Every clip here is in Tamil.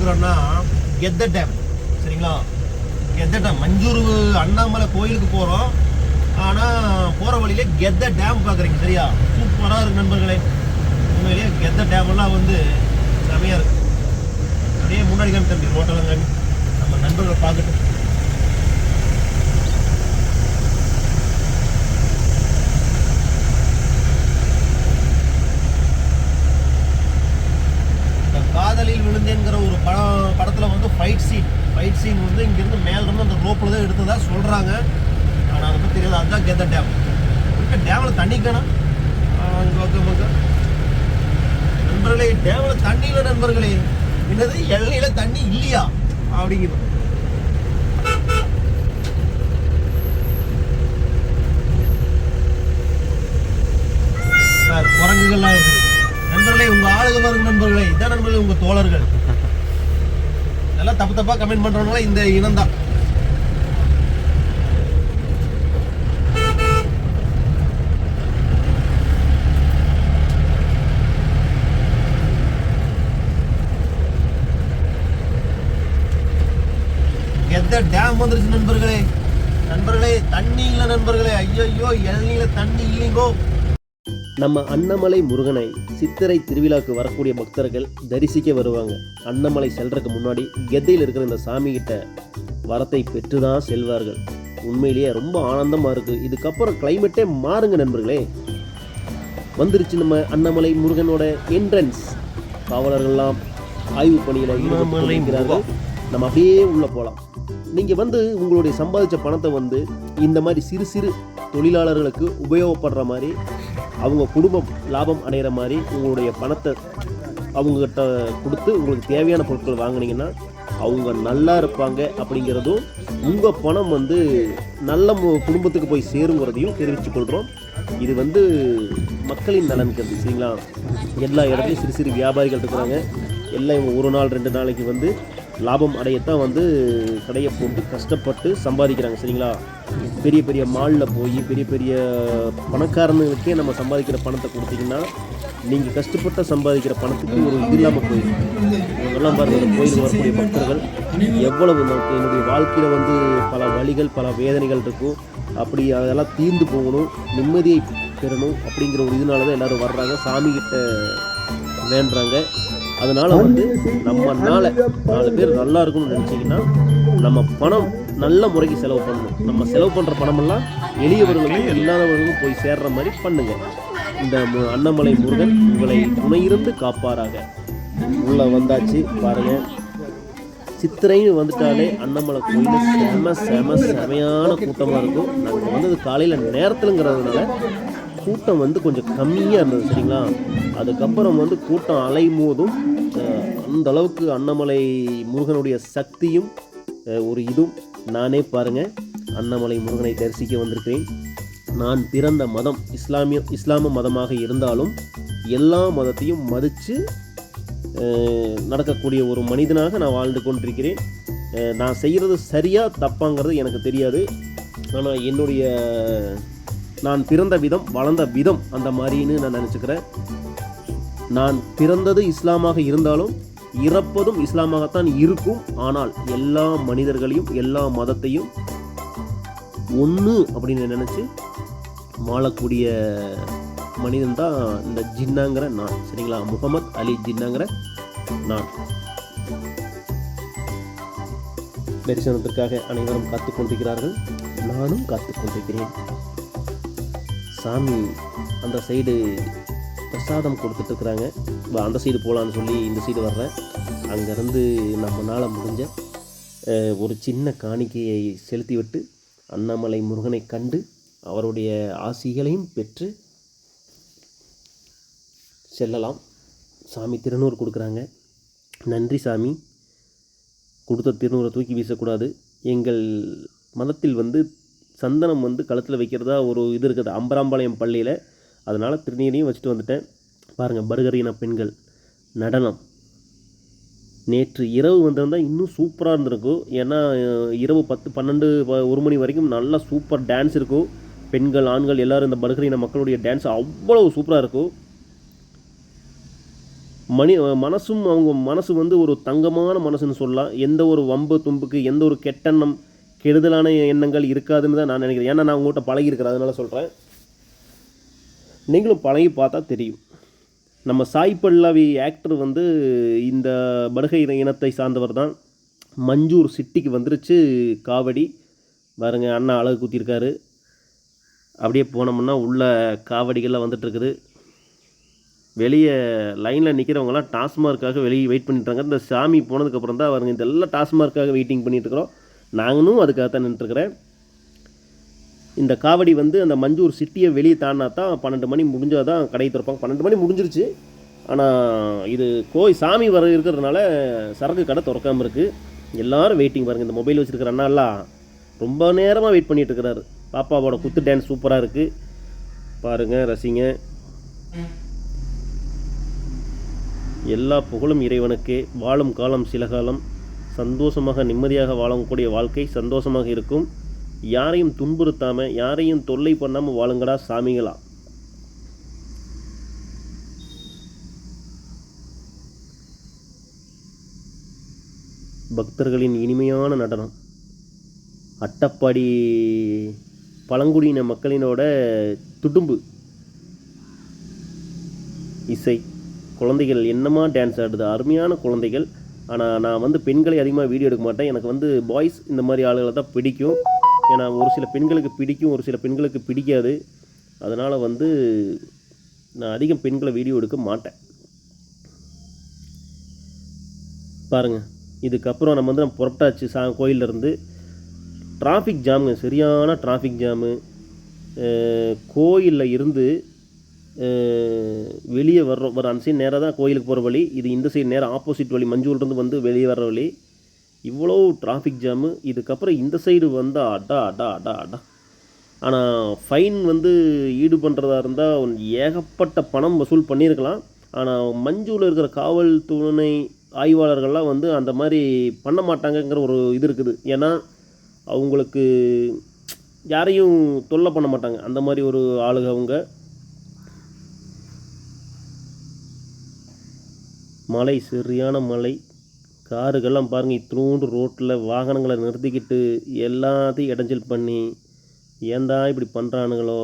இருக்கிறோன்னா கெத்த டேம். சரிங்களா, கெத்த டேம் மஞ்சூர் அண்ணாமலை கோயிலுக்கு போகிறோம். ஆனால் போகிற வழியிலே கெத்த டேம் பார்க்குறீங்க. சரியா, சூப்பராக இருக்குது நண்பர்களே. உண்மையிலேயே கெத்த டேமெல்லாம் வந்து செமையாக இருக்குது. அப்படியே முன்னாடி காமி தம்பி ரோட்டெல்லாம் காமி நம்ம நண்பர்களை பார்க்கட்டும். காதலில் விழுந்தேங்கிற ஒரு படத்தில் வந்து ஃபைட் சீன் வந்து இங்கேருந்து மேலிருந்து அந்த ரோப்பில் தான் எடுத்ததா சொல்கிறாங்க. ஆனால் அதை பற்றி தெரியாது. அதுதான் கெத்த டேம். டேமில் தண்ணிக்கானா நண்பர்களே, டேமில் தண்ணி இல்லை நண்பர்களே. என்னது எல்லையில் தண்ணி இல்லையா அப்படிங்கிறது. சார் குரங்குகள்லாம் இருக்குது நண்பர்களே. உங்கள் ஆளுங்க பாருங்க நண்பர்களே. இதான் நண்பர்களே உங்கள் தோழர்கள். இதெல்லாம் தப்பாக கமெண்ட் பண்ணுறவங்களா இந்த இனம் தான். கெத்த டேம் வந்துருச்சு நண்பர்களே. தண்ணி இல்லை நண்பர்களே. ஐயோ இளநீல தண்ணி இல்லைங்கோ. நம்ம அண்ணாமலை முருகனை சித்திரை திருவிழாவுக்கு வரக்கூடிய பக்தர்கள் தரிசிக்க வருவாங்க. அண்ணாமலை செல்றதுக்கு முன்னாடி கெத்தையில் இருக்கிற இந்த சாமி கிட்ட வரத்தை பெற்று தான் செல்வார்கள். உண்மையிலேயே ரொம்ப ஆனந்தமாக இருக்குது. இதுக்கப்புறம் கிளைமேட்டே மாறுங்க நண்பர்களே. வந்துருச்சு நம்ம அண்ணாமலை முருகனோட என்ட்ரன்ஸ். காவலர்கள்லாம் ஆய்வு பணியில் ஈடுபட்டிருக்கிறார்கள். நம்ம அப்படியே உள்ளே போகலாம். நீங்கள் வந்து உங்களுடைய சம்பாதிச்ச பணத்தை வந்து இந்த மாதிரி சிறு சிறு தொழிலாளர்களுக்கு உபயோகப்படுற மாதிரி, அவங்க குடும்பம் லாபம் அடைகிற மாதிரி உங்களுடைய பணத்தை அவங்கக்கிட்ட கொடுத்து உங்களுக்கு தேவையான பொருட்கள் வாங்கினீங்கன்னா அவங்க நல்லா இருப்பாங்க. அப்படிங்கிறதும் உங்கள் பணம் வந்து நல்ல குடும்பத்துக்கு போய் சேருங்கிறதையும் தெரிவித்து கொள்கிறோம். இது வந்து மக்களின் நலன் கருதி. சரிங்களா, எல்லா இடத்துலையும் சிறு சிறு வியாபாரிகள் இருக்கிறாங்க. எல்லாம் ஒரு நாள் 2 நாளைக்கு வந்து லாபம் அடையத்தான் வந்து கடையை போட்டு கஷ்டப்பட்டு சம்பாதிக்கிறாங்க. சரிங்களா, பெரிய பெரிய மாலில் போய் பெரிய பெரிய பணக்காரனுக்கே நம்ம சம்பாதிக்கிற பணத்தை கொடுத்தீங்கன்னா நீங்கள் கஷ்டப்பட்ட சம்பாதிக்கிற பணத்துக்கு ஒரு இது இல்லாமல் போயிடும். இவங்கெல்லாம் பாருங்கள், இந்த கோயிலுக்கு வரக்கூடிய பக்தர்கள் எவ்வளவு நமக்கு என்னுடைய வாழ்க்கையில் வந்து பல வழிகள் பல வேதனைகள் இருக்கும். அப்படி அதெல்லாம் தீர்ந்து போகணும், நிம்மதியை பெறணும் அப்படிங்கிற ஒரு இதனால தான் எல்லோரும் வர்றாங்க, சாமிகிட்ட வேண்டுறாங்க. அதனால் வந்து நம்ம 4 பேர் நல்லா இருக்கணும்னு நினச்சிங்கன்னா நம்ம பணம் நல்ல முறைக்கு செலவு பண்ணணும். நம்ம செலவு பண்ணுற பணமெல்லாம் எளியவர்களுக்கும் இல்லாதவர்களுக்கும் போய் சேர்ற மாதிரி பண்ணுங்கள். இந்த அண்ணாமலை முருகன் உங்களை துணையிருந்து காப்பாராக. உள்ளே வந்தாச்சு பாருங்கள். சித்திரைன்னு வந்துட்டாலே அண்ணாமலை கோயில் செமையான கூட்டமாக இருக்கும். நாங்கள் வந்தது காலையில் நேரத்துலங்கிறதுனால கூட்டம் வந்து கொஞ்சம் கம்மியாக இருந்தது. சரிங்களா, அதுக்கப்புறம் வந்து கூட்டம் அலைமோதும். அந்த அளவுக்கு அண்ணாமலை முருகனுடைய சக்தியும் ஒரு இதுவும். நானே பாருங்கள், அண்ணாமலை முருகனை தரிசிக்க வந்திருக்கிறேன். நான் பிறந்த மதம் இஸ்லாம மதமாக இருந்தாலும் எல்லா மதத்தையும் மதித்து நடக்கக்கூடிய ஒரு மனிதனாக நான் வாழ்ந்து கொண்டிருக்கிறேன். நான் செய்கிறது சரியாக தப்பாங்கிறது எனக்கு தெரியாது. ஆனால் நான் பிறந்த விதம் வளர்ந்த விதம் அந்த மாதிரின்னு நான் நினச்சிக்கிறேன். நான் பிறந்தது இஸ்லாமாக இருந்தாலும் இறப்பதும் இஸ்லாமாகத்தான் இருக்கும். ஆனால் எல்லா மனிதர்களையும் எல்லா மதத்தையும் ஒன்று அப்படின்னு நினச்சி வாழக்கூடிய மனிதன் தான் இந்த ஜின்னாங்கிற நான். சரிங்களா, முகமது அலி ஜின்னாங்கிற நான். தரிசனத்திற்காக அனைவரும் காத்து கொண்டிருக்கிறார்கள், நானும் காத்து கொண்டிருக்கிறேன். சாமி அந்த சைடு பிரசாதம் கொடுத்துட்ருக்குறாங்க. அந்த சைடு போகலான்னு சொல்லி இந்த சைடு வர்றேன். அங்கேருந்து நம்மளால் முடிஞ்ச ஒரு சின்ன காணிக்கையை செலுத்திவிட்டு அண்ணாமலை முருகனை கண்டு அவருடைய ஆசிகளையும் பெற்று செல்லலாம். சாமி திருநூறு கொடுக்குறாங்க. நன்றி சாமி. கொடுத்த திருநூறை தூக்கி வீசக்கூடாது. எங்கள் மதத்தில் வந்து சந்தனம் வந்து கழுத்தில் வைக்கிறதா ஒரு இது இருக்குது அம்பராம்பாளையம் பள்ளியில். அதனால் திருநீரையும் வச்சுட்டு வந்துட்டேன். பாருங்கள், பர்கரின பெண்கள் நடனம். நேற்று இரவு வந்திருந்தால் இன்னும் சூப்பராக இருந்திருக்கும். ஏன்னா இரவு 10, 12, 1 மணி வரைக்கும் நல்லா சூப்பர் டான்ஸ் இருக்கும். பெண்கள் ஆண்கள் எல்லோரும் இந்த பர்கரின மக்களுடைய டான்ஸ் அவ்வளோ சூப்பராக இருக்கும். மனசும் அவங்க மனசு வந்து ஒரு தங்கமான மனசுன்னு சொல்லலாம். எந்த ஒரு வம்பு தும்புக்கு எந்த ஒரு கெட்டெண்ணம் கெடுதலான எண்ணங்கள் இருக்காதுன்னு தான் நான் நினைக்கிறேன். ஏன்னா நான் உங்கள்கிட்ட பழகியிருக்கிறேன், அதனால் சொல்கிறேன். நீங்களும் பழகி பார்த்தா தெரியும். நம்ம சாய் பல்லவி ஆக்டர் வந்து இந்த படுகை இனத்தை சார்ந்தவர் தான். மஞ்சூர் சிட்டிக்கு வந்துருச்சு காவடி. பாருங்க, அண்ணா அழகு குத்திருக்காரு. அப்படியே போனோம்னா உள்ள காவடிகள்லாம் வந்துட்டுருக்குது. வெளியே லைனில் நிற்கிறவங்களாம் டாஸ்மார்க்காக வெளியே வெயிட் பண்ணிட்டுருக்காங்க. இந்த சாமி போனதுக்கப்புறம் தான் பாருங்க இதெல்லாம் டாஸ்மார்க்காக வெயிட்டிங் பண்ணிகிட்ருக்குறோம். நாங்களும் அதுக்காக தான் நின்றுட்டுருக்கிறேன். இந்த காவடி வந்து அந்த மஞ்சூர் சிட்டியை வெளியே தாண்டினா தான் 12 மணி முடிஞ்சால் தான் கடை திறப்பாங்க. 12 மணி முடிஞ்சிருச்சு. ஆனால் இது சாமி வர இருக்கிறதுனால சரக்கு கடை திறக்காமல் இருக்குது. எல்லோரும் வெயிட்டிங். பாருங்கள், இந்த மொபைல் வச்சுருக்கிற அண்ணாலாம் ரொம்ப நேரமாக வெயிட் பண்ணிகிட்டு இருக்கிறாரு. பாப்பாவோட குத்து டான்ஸ் சூப்பராக இருக்குது. பாருங்கள், ரசிங்க. எல்லா புகழும் இறைவனுக்கே. வாழும் காலம் சில காலம். சந்தோஷமாக நிம்மதியாக வாழக்கூடிய வாழ்க்கை சந்தோஷமாக இருக்கும். யாரையும் துன்புறுத்தாமல் யாரையும் தொல்லை பண்ணாமல் வாழுங்கடா சாமிகளா. பக்தர்களின் இனிமையான நடனம், அட்டப்பாடி பழங்குடியின மக்களினோட துடும்பு இசை, குழந்தைகள் என்னமா டான்ஸ் ஆடுது, அருமையான குழந்தைகள். ஆனால் நான் வந்து பெண்களை அதிகமாக வீடியோ எடுக்க மாட்டேன். எனக்கு வந்து பாய்ஸ் இந்த மாதிரி ஆளுகளை தான் பிடிக்கும். ஏன்னா ஒரு சில பெண்களுக்கு பிடிக்கும், ஒரு சில பெண்களுக்கு பிடிக்காது. அதனால் வந்து நான் அதிகம் பெண்களை வீடியோ எடுக்க மாட்டேன். பாருங்கள், இதுக்கப்புறம் நம்ம புறப்பட்டாச்சு கோயிலிருந்து. டிராஃபிக் ஜாமுங்க, சரியான டிராஃபிக் ஜாமு. கோயிலில் இருந்து வெளியே வர அந்த சைடு நேராக தான் கோயிலுக்கு போகிற வழி. இது இந்த சைடு நேராக ஆப்போசிட் வழி, மஞ்சூர்லேருந்து வந்து வெளியே வர்ற வழி. இவ்வளோ டிராஃபிக் ஜாமு. இதுக்கப்புறம் இந்த சைடு வந்தால் அடா அடா அடா அடா. ஆனால் ஃபைன் வந்து ஈடு பண்ணுறதா இருந்தால் ஏகப்பட்ட பணம் வசூல் பண்ணியிருக்கலாம். ஆனால் மஞ்சூரில் இருக்கிற காவல் துணை ஆய்வாளர்கள்லாம் வந்து அந்த மாதிரி பண்ண மாட்டாங்கங்கிற ஒரு இது இருக்குது. ஏன்னா அவங்களுக்கு யாரையும் தொல்லை பண்ண மாட்டாங்க, அந்த மாதிரி ஒரு ஆளுங்க அவங்க. மழை, சரியான மழை. காருகள்லாம் பாருங்கள், இத்தினூண்டு ரோட்டில் வாகனங்களை நிறுத்திக்கிட்டு எல்லாத்தையும் இடைஞ்சல் பண்ணி ஏன்தான் இப்படி பண்ணுறானுங்களோ.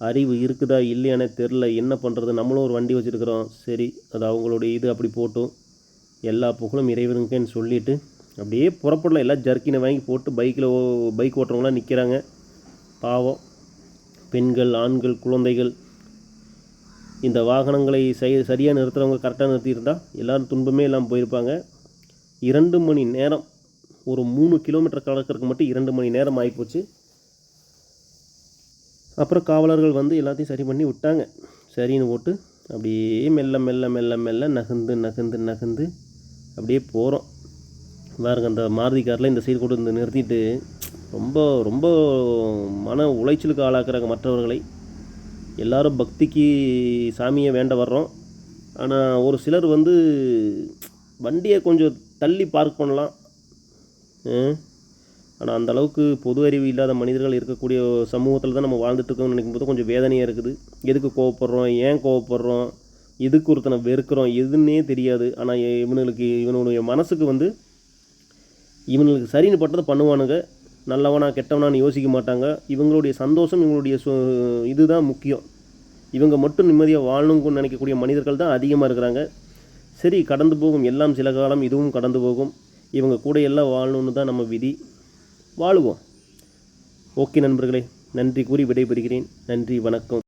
அறிவு இருக்குதா இல்லையானே தெரில. என்ன பண்ணுறது, நம்மளும் ஒரு வண்டி வச்சுருக்குறோம். சரி, அது அவங்களுடைய இது அப்படி போட்டும். எல்லா புகழும் இறைவனுக்குன்னு சொல்லிவிட்டு அப்படியே புறப்படலாம். எல்லாம் ஜர்க்கினை வாங்கி போட்டு பைக் ஓட்டுறவங்களாம் நிற்கிறாங்க. பாவம், பெண்கள், ஆண்கள், குழந்தைகள். இந்த வாகனங்களை சரியாக நிறுத்துகிறவங்க கரெக்டாக நிறுத்தியிருந்தால் எல்லோரும் துன்பமே இல்லாமல் போயிருப்பாங்க. 2 மணி நேரம், ஒரு 3 கிலோமீட்டர் கடக்கிறதுக்கு மட்டும் 2 மணி நேரம் ஆகிப்போச்சு. அப்புறம் காவலர்கள் வந்து எல்லாத்தையும் சரி பண்ணி விட்டாங்க. சரின்னு போட்டு அப்படியே மெல்ல மெல்ல மெல்ல மெல்ல நகர்ந்து நகர்ந்து நகர்ந்து அப்படியே போகிறோம். பாருங்க, அந்த மாருதி காரில் இந்த சைடு கொண்டு வந்து நிறுத்திட்டு ரொம்ப ரொம்ப மன உளைச்சலுக்கு ஆளாக்குறாங்க மற்றவர்களை. எல்லோரும் பக்திக்கு சாமியை வேண்ட வர்றோம். ஆனால் ஒரு சிலர் வந்து வண்டியை கொஞ்சம் தள்ளி பார்க் பண்ணலாம். ஆனால் அந்தளவுக்கு பொது அறிவு இல்லாத மனிதர்கள் இருக்கக்கூடிய சமூகத்தில் தான் நம்ம வாழ்ந்துட்டுருக்கோம்னு நினைக்கும் போது கொஞ்சம் வேதனையாக இருக்குது. எதுக்கு கோவப்படுறோம், ஏன் கோவப்படுறோம், எதுக்கு ஒருத்தனை வெறுக்கிறோம், எதுன்னே தெரியாது. ஆனால் இவனுடைய மனசுக்கு வந்து இவனுக்கு சரின்னு பட்டதை பண்ணுவானுங்க. நல்லவனா கெட்டவனான்னு யோசிக்க மாட்டாங்க. இவங்களுடைய சந்தோஷம், இவங்களுடைய இதுதான் முக்கியம். இவங்க மட்டும் நிம்மதியாக வாழணும்னு நினைக்கக்கூடிய மனிதர்கள் தான் அதிகமாக இருக்கிறாங்க. சரி, கடந்து போகும், எல்லாம் சில காலம், இதுவும் கடந்து போகும். இவங்க கூட எல்லாம் வாழணும்னு தான் நம்ம விதி. வாழுவோம். ஓகே நண்பர்களே, நன்றி கூறி விடைபெறுகிறேன். நன்றி, வணக்கம்.